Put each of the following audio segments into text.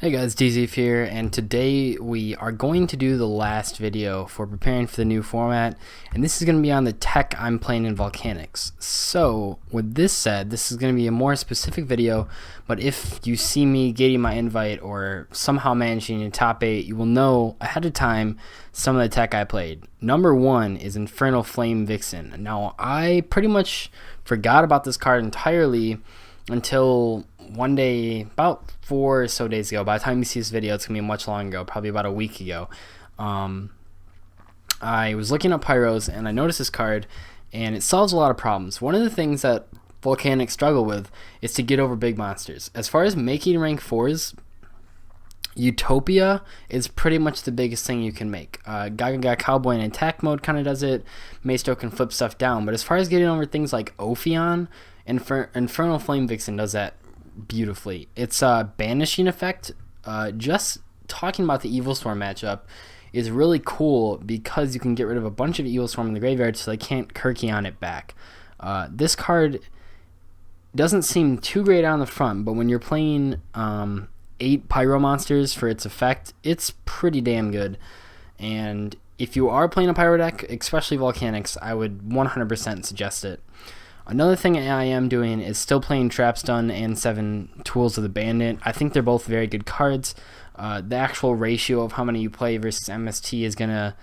Hey guys, DZ here, and today we are going to do the last video for preparing for the new format, and this is going to be on the tech I'm playing in Volcanics. So, with this said, this is going to be a more specific video, but if you see me getting my invite or somehow managing in top 8, you will know ahead of time some of the tech I played. Number 1 is Infernal Flame Vixen. Now, I pretty much forgot about this card entirely until one day, about 4 or so days ago. By the time you see this video, it's going to be much longer ago, probably about a week ago. I was looking up Pyros, and I noticed this card, and it solves a lot of problems. One of the things that Volcanics struggle with is to get over big monsters. As far as making rank 4s, Utopia is pretty much the biggest thing you can make. Gaga Cowboy in attack mode kind of does it. Maysto can flip stuff down. But as far as getting over things like Ophion, Infernal Flame Vixen does that beautifully. It's a banishing effect. Just talking about the Evil Storm matchup is really cool because you can get rid of a bunch of Evil Storm in the graveyard so they can't Kirky on it back. This card doesn't seem too great on the front, but when you're playing 8 Pyro monsters for its effect, it's pretty damn good. And if you are playing a Pyro deck, especially Volcanics, I would 100% suggest it. Another thing I am doing is still playing Trap Stun and 7 Tools of the Bandit. I think they're both very good cards. The actual ratio of how many you play versus MST is going to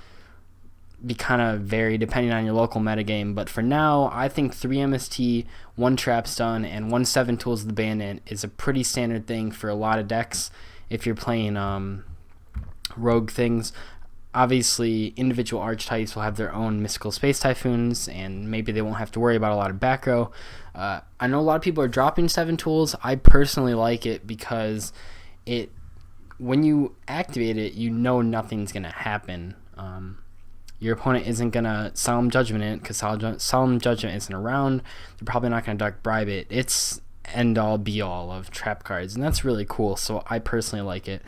be kind of vary depending on your local metagame. But for now, I think 3 MST, 1 Trap Stun, and 1 7 Tools of the Bandit is a pretty standard thing for a lot of decks if you're playing rogue things. Obviously, individual archetypes will have their own mystical space typhoons, and maybe they won't have to worry about a lot of back row. I know a lot of people are dropping 7 tools. I personally like it because when you activate it, you know nothing's going to happen. Your opponent isn't going to Solemn Judgment it because Solemn Judgment isn't around. They're probably not going to Dark Bribe it. It's end-all, be-all of trap cards, and that's really cool, so I personally like it.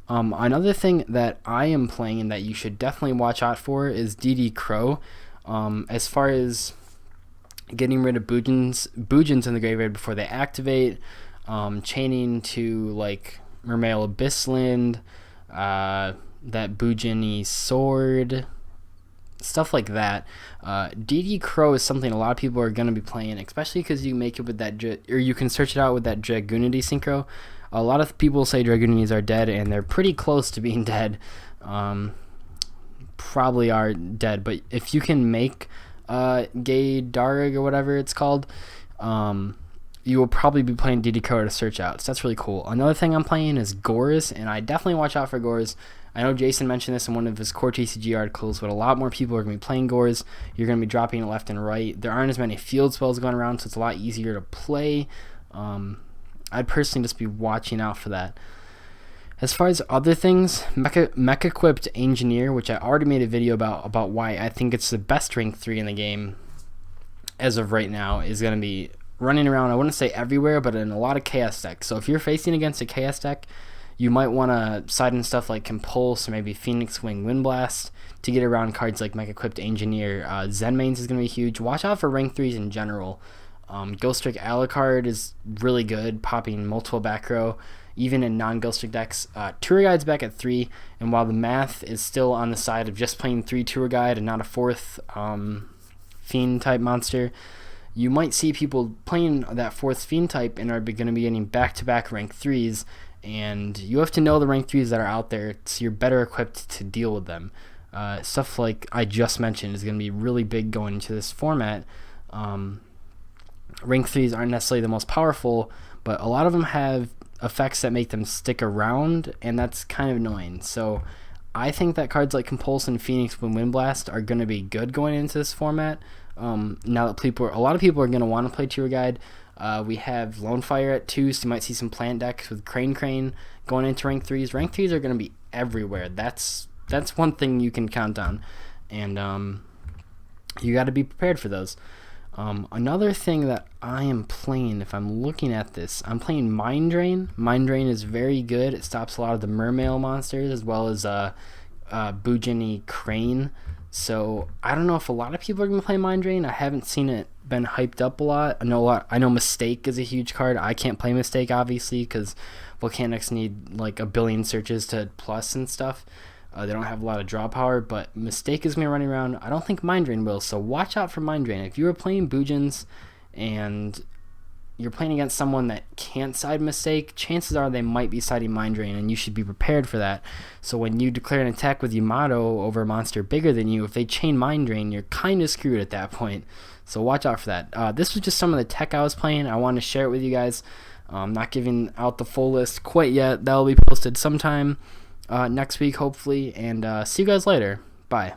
Another thing that I am playing and that you should definitely watch out for is DD Crow. As far as getting rid of Boojins in the graveyard before they activate, chaining to like Mermail Abyssland, that Boojin-y sword, stuff like that. DD Crow is something a lot of people are going to be playing, especially because you make it with that, or you can search it out with that Dragoonity Synchro. A lot of people say Dragoonities are dead, and they're pretty close to being dead. Probably are dead, but if you can make Gay Darg or whatever it's called, you will probably be playing DD Crow to search out. So that's really cool. Another thing I'm playing is Gores, and I definitely watch out for Gores. I know Jason mentioned this in one of his core TCG articles, but a lot more people are going to be playing Gores. You're going to be dropping it left and right. There aren't as many field spells going around, so it's a lot easier to play. I'd personally just be watching out for that. As far as other things, Mech-equipped Engineer, which I already made a video about why I think it's the best rank 3 in the game as of right now, is going to be running around, I wouldn't say everywhere, but in a lot of Chaos decks. So if you're facing against a Chaos deck, you might want to side in stuff like Compulse or maybe Phoenix Wing Windblast to get around cards like Mech-equipped Engineer. Zen Mains is going to be huge. Watch out for rank 3s in general. Ghost Trick Alucard is really good, popping multiple back row, even in non-Ghost Trick decks. Tour Guide's back at 3, and while the math is still on the side of just playing 3 Tour Guide and not a 4th Fiend type monster, you might see people playing that 4th Fiend type and are going to be getting back-to-back rank 3s, and you have to know the rank 3s that are out there so you're better equipped to deal with them. Stuff like I just mentioned is going to be really big going into this format. Rank 3s aren't necessarily the most powerful, but a lot of them have effects that make them stick around, and that's kind of annoying. So I think that cards like Compulse and Phoenix Wing Windblast are going to be good going into this format. Now that a lot of people are going to want to play Tour Guide. We have Lone Fire at 2, so you might see some plant decks with Crane going into rank 3s. Rank 3s are going to be everywhere. That's one thing you can count on, and you got to be prepared for those. Another thing that I am playing, if I'm looking at this, I'm playing Mind Drain. Mind Drain is very good. It stops a lot of the Mermail monsters as well as Boojin-y Crane. So I don't know if a lot of people are going to play Mind Drain. I haven't seen it been hyped up a lot. I know Mistake is a huge card. I can't play Mistake obviously because Volcanics need like a billion searches to plus and stuff. They don't have a lot of draw power, but Mistake is me running around. I don't think Mind Drain will, so watch out for Mind Drain. If you are playing Boojins and you're playing against someone that can't side Mistake, chances are they might be siding Mind Drain, and you should be prepared for that. So when you declare an attack with Yamato over a monster bigger than you, if they chain Mind Drain, you're kind of screwed at that point. So watch out for that. This was just some of the tech I was playing. I wanted to share it with you guys. I'm not giving out the full list quite yet. That'll be posted sometime next week, hopefully. And see you guys later. Bye.